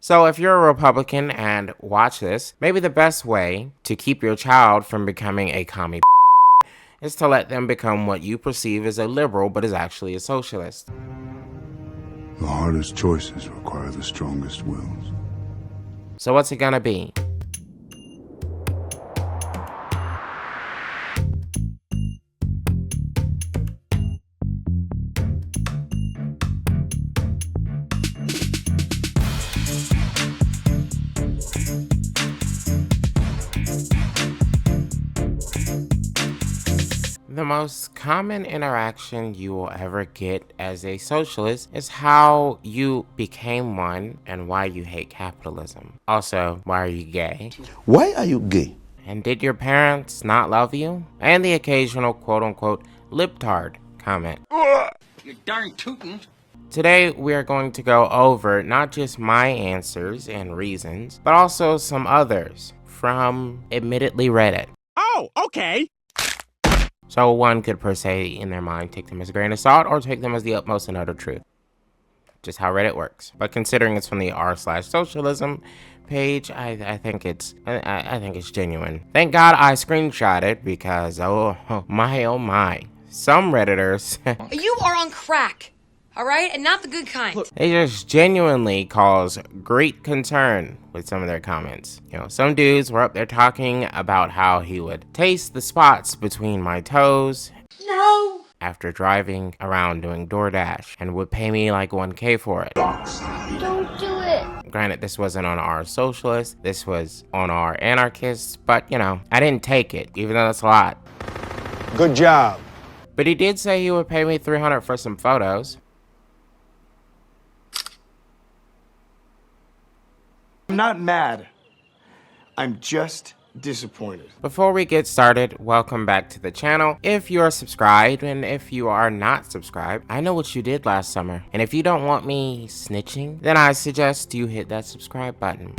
So if you're a Republican and watch this, maybe the best way to keep your child from becoming a commie is to let them become what you perceive as a liberal but is actually a socialist. The hardest choices require the strongest wills. So what's it gonna be? The most common interaction you will ever get as a socialist is how you became one and why you hate capitalism. Also, why are you gay? Why are you gay? And did your parents not love you? And the occasional quote-unquote libtard comment. You darn tootin'. Today, we are going to go over not just my answers and reasons, but also some others from admittedly Reddit. Oh, okay. So one could per se, in their mind, take them as a grain of salt or take them as the utmost and utter truth. Just how Reddit works. But considering it's from the r/socialism page, I think it's genuine. Thank God I screenshot it because oh my, some Redditors You are on crack, all right, and not the good kind. they just genuinely cause great concern with some of their comments. You know, some dudes were up there talking about how he would taste the spots between my toes. No. After driving around doing DoorDash and would pay me like 1K for it. Don't do it. Granted, this wasn't on our Socialist, this was on our Anarchists, but you know, I didn't take it, even though that's a lot. Good job. But he did say he would pay me $300 for some photos. I'm not mad. I'm just disappointed. Before we get started, welcome back to the channel. If you are subscribed, and if you are not subscribed, I know what you did last summer. And if you don't want me snitching, then I suggest you hit that subscribe button.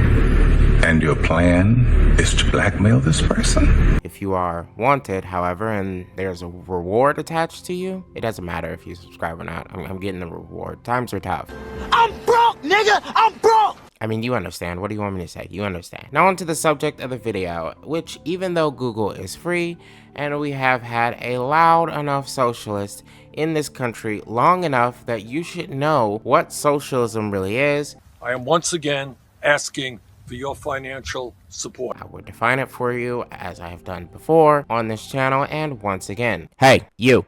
And your plan is to blackmail this person? If you are wanted, however, and there's a reward attached to you, it doesn't matter if you subscribe or not. I'm getting the reward. Times are tough. I'm broke, nigga. I'm broke. I mean, you understand. What do you want me to say? You understand. Now on to the subject of the video, which even though Google is free, and we have had a loud enough socialist in this country long enough that you should know what socialism really is, I am once again asking for your financial support. I will define it for you as I have done before on this channel and once again. Hey, you.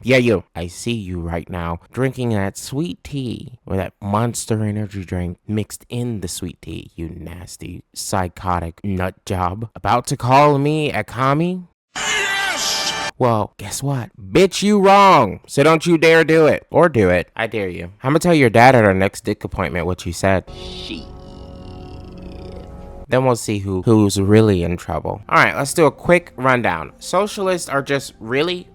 Yeah, you. I see you right now drinking that sweet tea or that Monster Energy drink mixed in the sweet tea, you nasty, psychotic nut job. About to call me a commie? Yes! Well, guess what? Bitch, you wrong. So don't you dare do it. Or do it. I dare you. I'm gonna tell your dad at our next dick appointment what you said. Then we'll see who's really in trouble. All right, let's do a quick rundown. Socialists are just really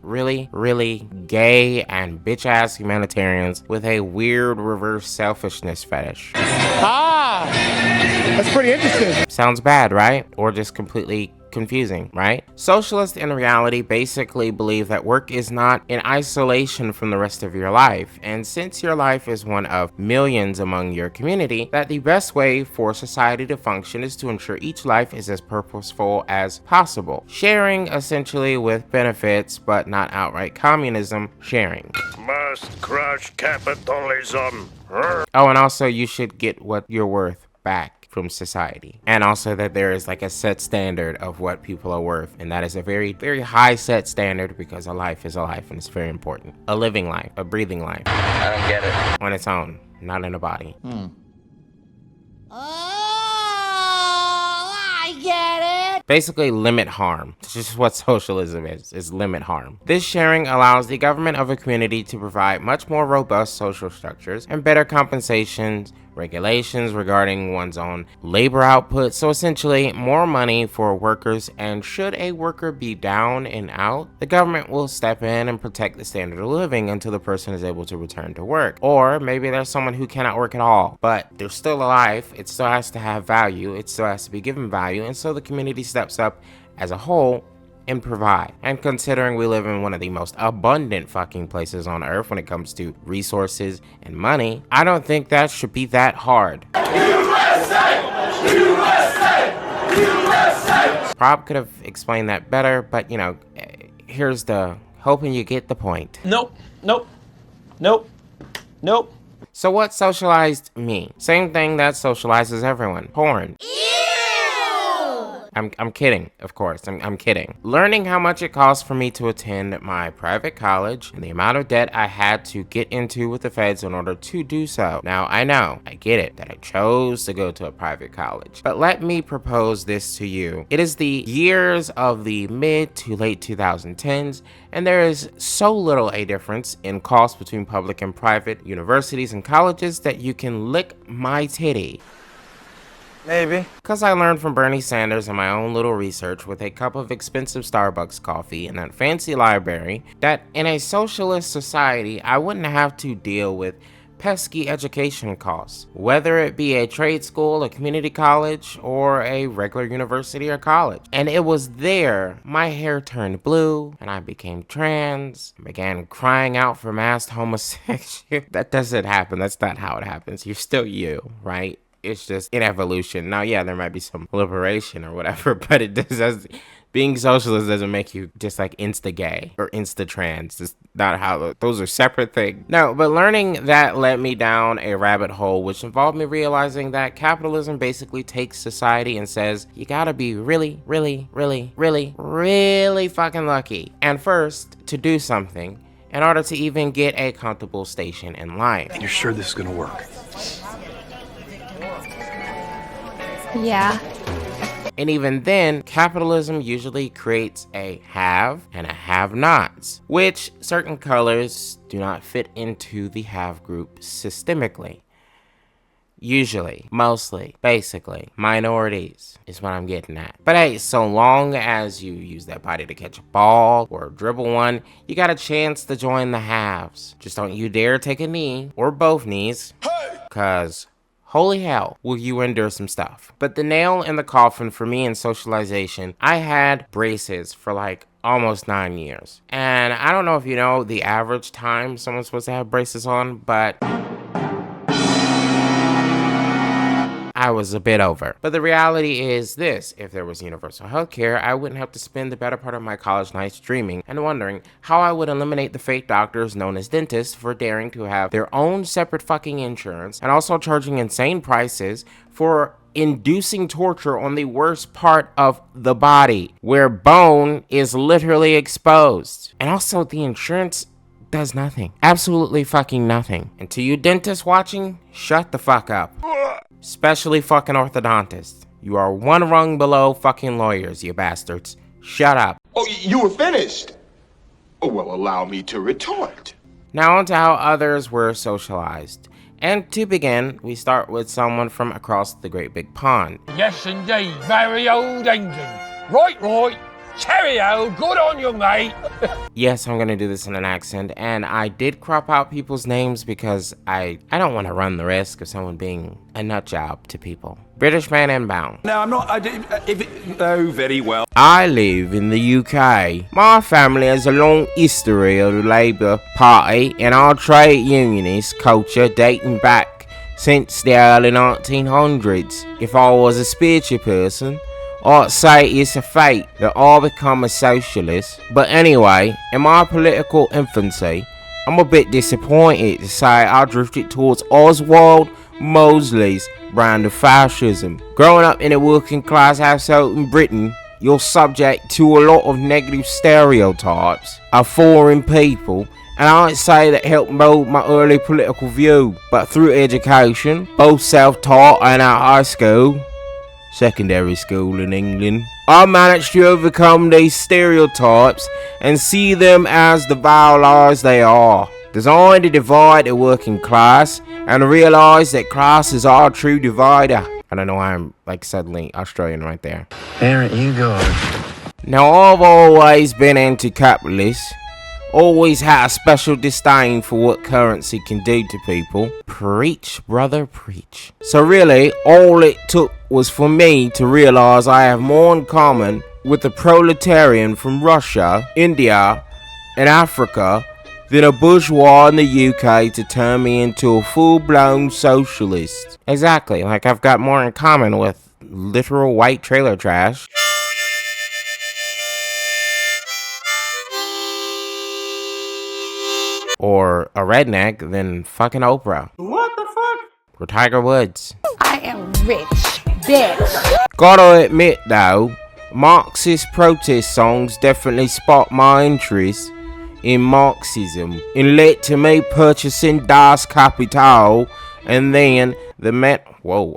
gay and bitch-ass humanitarians with a weird reverse selfishness fetish. That's pretty interesting. Sounds bad, right? Or just completely confusing, right? Socialists in reality basically believe that work is not in isolation from the rest of your life, and since your life is one of millions among your community, that the best way for society to function is to ensure each life is as purposeful as possible. Sharing essentially with benefits, but not outright communism, sharing. Must crush capitalism. Oh, and also you should get what you're worth back from society, and also that there is like a set standard of what people are worth, and that is a very high set standard because a life is a life and it's very important. A living life, a breathing life. I don't get it. On its own, not in a body. I get it. Basically limit harm. This is what socialism is limit harm. This sharing allows the government of a community to provide much more robust social structures and better compensations, regulations regarding one's own labor output, so essentially more money for workers, and should a worker be down and out, the government will step in and protect the standard of living until the person is able to return to work. Or maybe there's someone who cannot work at all, but they're still alive, it still has to have value, it still has to be given value, and so the community steps up as a whole and provide. And considering we live in one of the most abundant fucking places on earth when it comes to resources and money, I don't think that should be that hard. Prop could have explained that better, but you know, here's the hoping you get the point. Nope. Nope. Nope. Nope. So what socialized mean? Same thing that socializes everyone. Porn. I'm kidding, of course, I'm kidding. Learning how much it cost for me to attend my private college and the amount of debt I had to get into with the feds in order to do so. Now, I know, I get it, that I chose to go to a private college, but let me propose this to you. It is the years of the mid to late 2010s, and there is so little a difference in cost between public and private universities and colleges that you can lick my titty. Maybe. Because I learned from Bernie Sanders and my own little research with a cup of expensive Starbucks coffee in that fancy library that in a socialist society, I wouldn't have to deal with pesky education costs, whether it be a trade school, a community college, or a regular university or college. And it was there my hair turned blue and I became trans, began crying out for mass homosexuality. That doesn't happen. That's not how it happens. You're still you, right? It's just in evolution. Now, yeah, there might be some liberation or whatever, but it does. Being socialist doesn't make you just like insta-gay or insta-trans. It's not how those are separate things. No, but learning that led me down a rabbit hole, which involved me realizing that capitalism basically takes society and says, you gotta be really, really, really, really, really fucking lucky. And first, to do something in order to even get a comfortable station in life. You're sure this is gonna work? Yeah. And even then, capitalism usually creates a have and a have-nots, which certain colors do not fit into the have group systemically. Usually, mostly, basically, minorities is what I'm getting at. But hey, so long as you use that body to catch a ball or dribble one, you got a chance to join the haves. Just don't you dare take a knee, or both knees, cause holy hell, will you endure some stuff. But the nail in the coffin for me in socialization, I had braces for like almost 9 years. And I don't know if you know the average time someone's supposed to have braces on, but I was a bit over. But the reality is this: if there was universal healthcare, I wouldn't have to spend the better part of my college nights dreaming and wondering how I would eliminate the fake doctors known as dentists for daring to have their own separate fucking insurance and also charging insane prices for inducing torture on the worst part of the body, where bone is literally exposed. And also the insurance does nothing. Absolutely fucking nothing. And to you dentists watching, shut the fuck up. Especially fucking orthodontists. You are one rung below fucking lawyers, you bastards. Shut up. Oh, you were finished? Oh, well, allow me to retort. Now on to how others were socialized. And to begin, we start with someone from across the great big pond. Yes, indeed. Very old England. Right. Cheerio. Good on you, mate. Yes, I'm gonna do this in an accent, and I did crop out people's names because I don't want to run the risk of someone being a nut job to people. British man inbound. No, I'm not. Oh, very well. I live in the UK. My family has a long history of the Labour Party and our trade unionist culture dating back since the early 1900s. If I was a spiritual person, I'd say it's a fate that I become a socialist. But anyway, in my political infancy, I'm a bit disappointed to say I drifted towards Oswald Mosley's brand of fascism. Growing up in a working class household in Britain, you're subject to a lot of negative stereotypes of foreign people, and I'd say that helped mold my early political view. But through education, both self-taught and at high school, secondary school in England, I managed to overcome these stereotypes and see them as the vile lies they are, designed to divide the working class and realize that class is our true divider. I don't know why I'm like suddenly Australian right there. There you go. Now I've always been anti-capitalist, always had a special disdain for what currency can do to people. Preach, brother, preach. So really, all it took was for me to realize I have more in common with the proletarian from Russia, India, and Africa than a bourgeois in the UK to turn me into a full-blown socialist. Exactly, like I've got more in common with literal white trailer trash or a redneck than fucking Oprah. What the fuck? Or Tiger Woods. I am rich, bitch. Gotta admit though, Marxist protest songs definitely sparked my interest in Marxism and led to me purchasing Das Kapital and then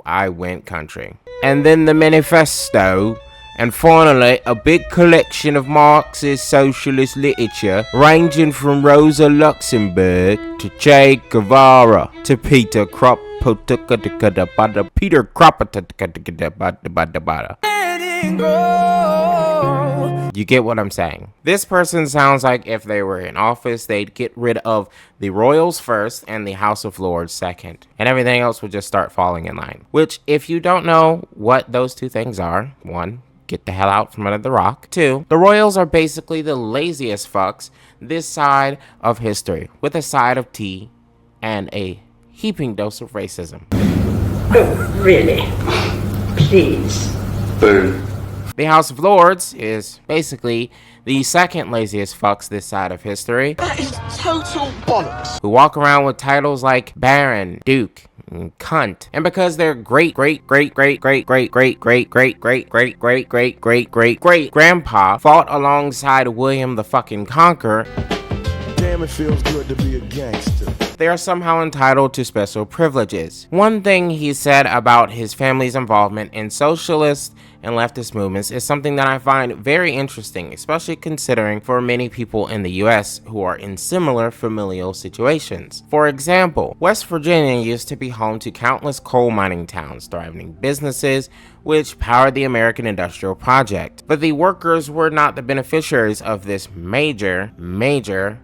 I went country. And then the Manifesto, and finally a big collection of Marxist socialist literature ranging from Rosa Luxemburg to Che Guevara to Peter You get what I'm saying? This person sounds like if they were in office, they'd get rid of the Royals first and the House of Lords second, and everything else would just start falling in line. Which, if you don't know what those two things are, one, get the hell out from under the rock. Two, the Royals are basically the laziest fucks this side of history, with a side of tea and a heaping dose of racism. Oh, really? Please. Boom. The House of Lords is basically the second laziest fucks this side of history. That is total bollocks. Who walk around with titles like Baron, Duke, and Cunt. And because their great grandpa fought alongside William the fucking Conqueror, Damn, it feels good to be a gangster. they are somehow entitled to special privileges. One thing he said about his family's involvement in socialist and leftist movements is something that I find very interesting, especially considering for many people in the US who are in similar familial situations. For example, West Virginia used to be home to countless coal mining towns, thriving businesses, which powered the American Industrial Project. But the workers were not the beneficiaries of this major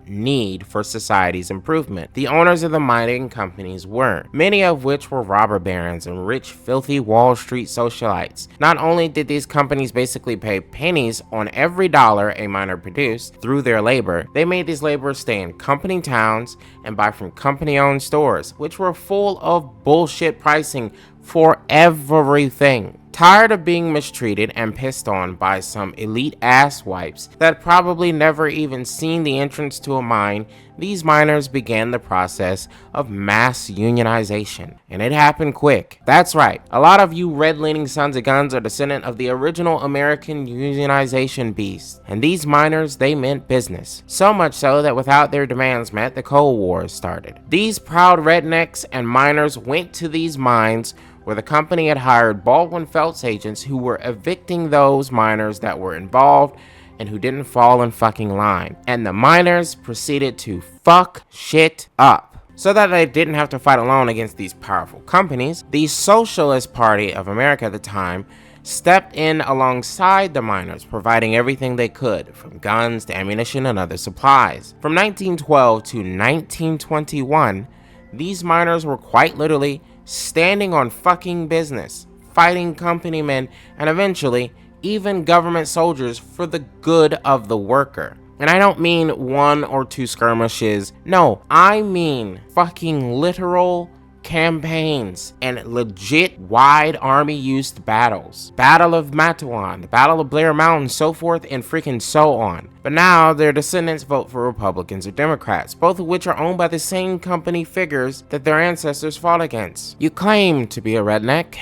need for society's improvement. The owners of the mining companies were, many of which were robber barons and rich, filthy Wall Street socialites. Not only did these companies basically pay pennies on every dollar a miner produced through their labor, they made these laborers stay in company towns and buy from company-owned stores, which were full of bullshit pricing for everything. Tired of being mistreated and pissed on by some elite asswipes that probably never even seen the entrance to a mine, these miners began the process of mass unionization. And it happened quick. That's right, a lot of you red-leaning sons of guns are descendant of the original American unionization beast. And these miners, they meant business. So much so that without their demands met, the Cold War started. These proud rednecks and miners went to these mines where the company had hired Baldwin Felts agents who were evicting those miners that were involved and who didn't fall in fucking line. And the miners proceeded to fuck shit up. So that they didn't have to fight alone against these powerful companies, the Socialist Party of America at the time stepped in alongside the miners, providing everything they could, from guns to ammunition and other supplies. From 1912 to 1921, these miners were quite literally standing on fucking business, fighting company men, and eventually even government soldiers for the good of the worker. And I don't mean 1 or 2 skirmishes, no, I mean fucking literal campaigns and legit wide army-used battles. Battle of Matewan, the Battle of Blair Mountain, so forth and freaking so on. But now their descendants vote for Republicans or Democrats, both of which are owned by the same company figures that their ancestors fought against. You claim to be a redneck.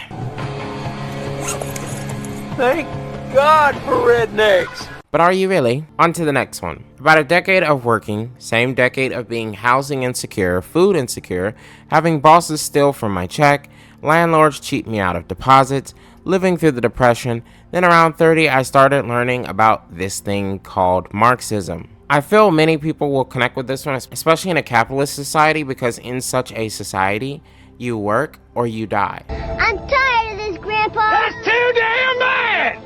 Thank God for rednecks. But are you really? On to the next one. About a decade of working, same decade of being housing insecure, food insecure, having bosses steal from my check, landlords cheat me out of deposits, living through the depression. Then around 30, I started learning about this thing called Marxism. I feel many people will connect with this one, especially in a capitalist society, because in such a society, you work or you die. I'm tired of this, Grandpa. That's too damn bad.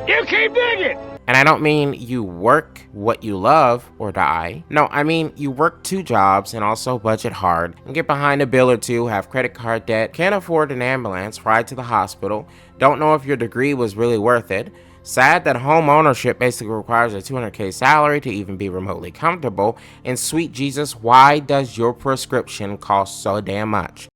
You keep digging. And I don't mean you work what you love or die. No, I mean you work 2 jobs and also budget hard and get behind a bill or 2, have credit card debt, can't afford an ambulance, ride to the hospital, don't know if your degree was really worth it, Sad that home ownership basically requires a $200K salary to even be remotely comfortable, and sweet Jesus, why does your prescription cost so damn much?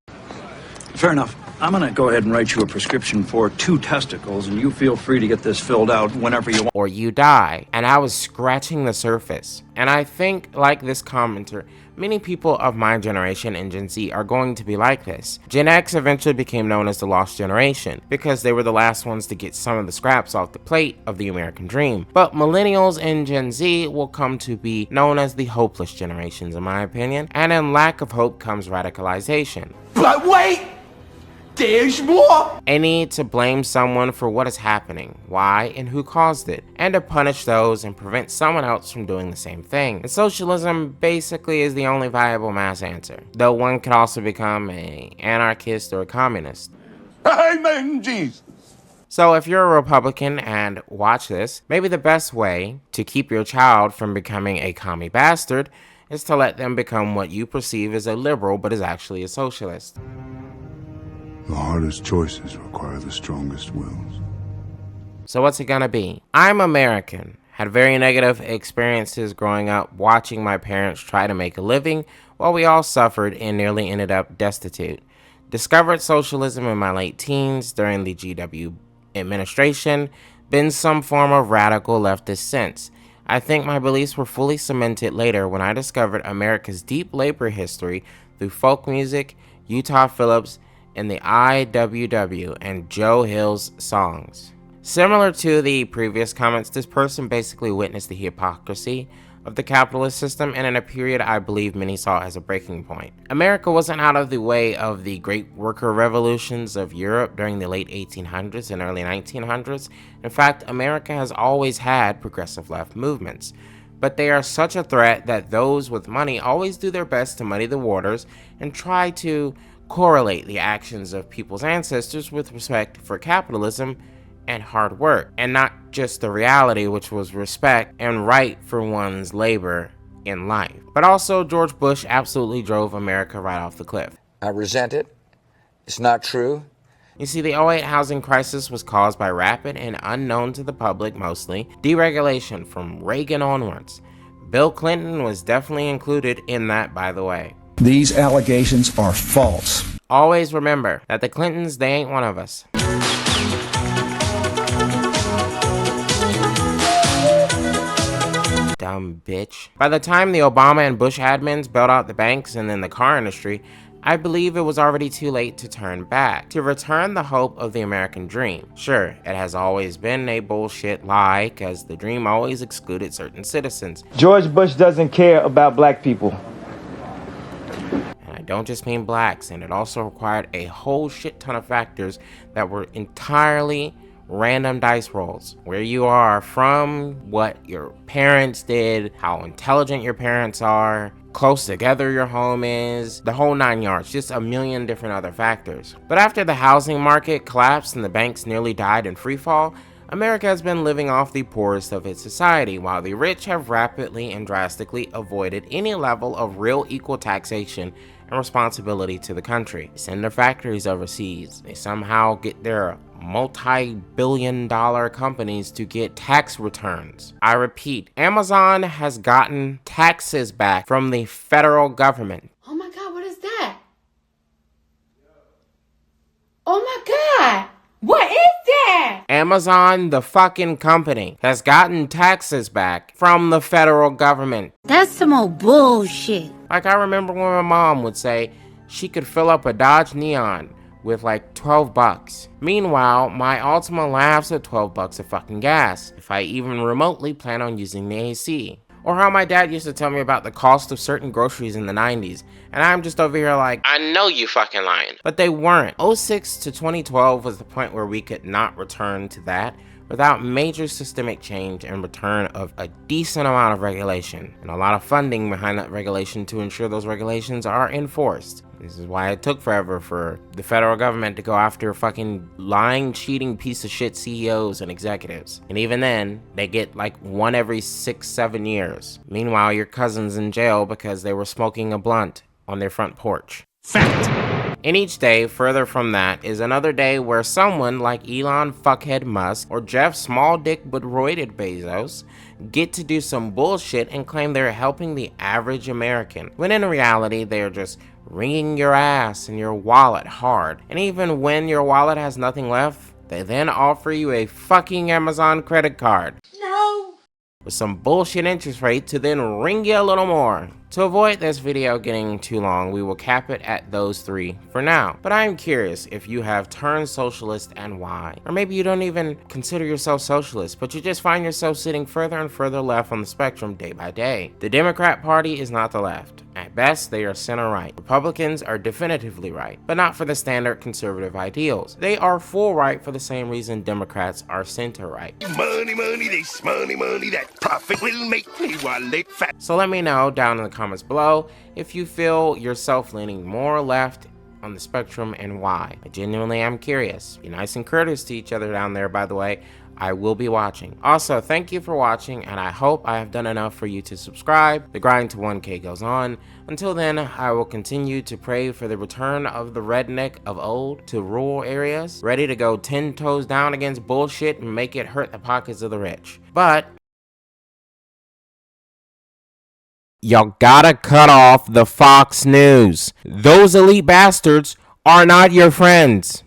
Fair enough. I'm gonna go ahead and write you a prescription for 2 testicles, and you feel free to get this filled out whenever you want. Or you die. And I was scratching the surface. And I think, like this commenter, many people of my generation and Gen Z are going to be like this. Gen X eventually became known as the lost generation because they were the last ones to get some of the scraps off the plate of the American dream. But millennials and Gen Z will come to be known as the hopeless generations, in my opinion. And in lack of hope comes radicalization. But wait! There's more! A need to blame someone for what is happening, why, and who caused it, and to punish those and prevent someone else from doing the same thing. And socialism basically is the only viable mass answer, though one could also become an anarchist or a communist. Amen, Jesus! So if you're a Republican and watch this, maybe the best way to keep your child from becoming a commie bastard is to let them become what you perceive as a liberal but is actually a socialist. The hardest choices require the strongest wills. So what's it gonna be? I'm American. Had very negative experiences growing up watching my parents try to make a living while we all suffered and nearly ended up destitute. Discovered socialism in my late teens during the GW administration, been some form of radical leftist since. I think my beliefs were fully cemented later when I discovered America's deep labor history through folk music, Utah Phillips, and the IWW and Joe Hill's songs. Similar to the previous comments, this person basically witnessed the hypocrisy of the capitalist system, and in a period I believe many saw as a breaking point. America wasn't out of the way of the great worker revolutions of Europe during the late 1800s and early 1900s. In fact, America has always had progressive left movements, but they are such a threat that those with money always do their best to muddy the waters and try to correlate the actions of people's ancestors with respect for capitalism and hard work, and not just the reality, which was respect and right for one's labor in life. But also, George Bush absolutely drove America right off the cliff. I resent it. It's not true. You see, the '08 housing crisis was caused by rapid and unknown to the public mostly deregulation from Reagan onwards. Bill Clinton was definitely included in that, by the way. These allegations are false. Always remember that the Clintons, they ain't one of us. Dumb bitch. By the time the Obama and Bush admins bailed out the banks and then the car industry, I believe it was already too late to turn back, to return the hope of the American dream. Sure, it has always been a bullshit lie, cause the dream always excluded certain citizens. George Bush doesn't care about black people. I don't just mean blacks, and it also required a whole shit ton of factors that were entirely random dice rolls. Where you are from, what your parents did, how intelligent your parents are, close together your home is, the whole 9 yards, just a million different other factors. But after the housing market collapsed and the banks nearly died in freefall, America has been living off the poorest of its society, while the rich have rapidly and drastically avoided any level of real equal taxation and responsibility to the country. They send their factories overseas. They somehow get their multi-billion-dollar companies to get tax returns. I repeat, Amazon has gotten taxes back from the federal government. Oh my God, what is that? Oh my God! What is that? Amazon, the fucking company, has gotten taxes back from the federal government. That's some old bullshit. Like, I remember when my mom would say she could fill up a Dodge Neon with like $12. Meanwhile, my Altima laughs at $12 of fucking gas if I even remotely plan on using the AC. Or how my dad used to tell me about the cost of certain groceries in the 90s, and I'm just over here like, I know you fucking lying. But they weren't. 06 to 2012 was the point where we could not return to that without major systemic change and return of a decent amount of regulation and a lot of funding behind that regulation to ensure those regulations are enforced. This is why it took forever for the federal government to go after fucking lying, cheating piece of shit CEOs and executives. And even then, they get like one every 6-7 years. Meanwhile, your cousin's in jail because they were smoking a blunt on their front porch. Fact! And each day further from that is another day where someone like Elon fuckhead Musk or Jeff small dick but roided Bezos get to do some bullshit and claim they're helping the average American, when in reality they are just wringing your ass and your wallet hard. And even when your wallet has nothing left, they then offer you a fucking Amazon credit card. No. With some bullshit interest rate to then wring you a little more. To avoid this video getting too long, we will cap it at those three for now. But I am curious if you have turned socialist and why. Or maybe you don't even consider yourself socialist, but you just find yourself sitting further and further left on the spectrum day by day. The Democrat Party is not the left. At best, they are center-right. Republicans are definitively right, but not for the standard conservative ideals. They are full right for the same reason Democrats are center-right. Money, money, this money, money, that profit will make me wallet fat. So let me know down in the comments below if you feel yourself leaning more left on the spectrum and why. I genuinely am curious. Be nice and courteous to each other down there, by the way. I will be watching. Also, thank you for watching, and I hope I have done enough for you to subscribe. The grind to 1K goes on. Until then, I will continue to pray for the return of the redneck of old to rural areas, ready to go 10 toes down against bullshit and make it hurt the pockets of the rich. But y'all gotta cut off the Fox News. Those elite bastards are not your friends.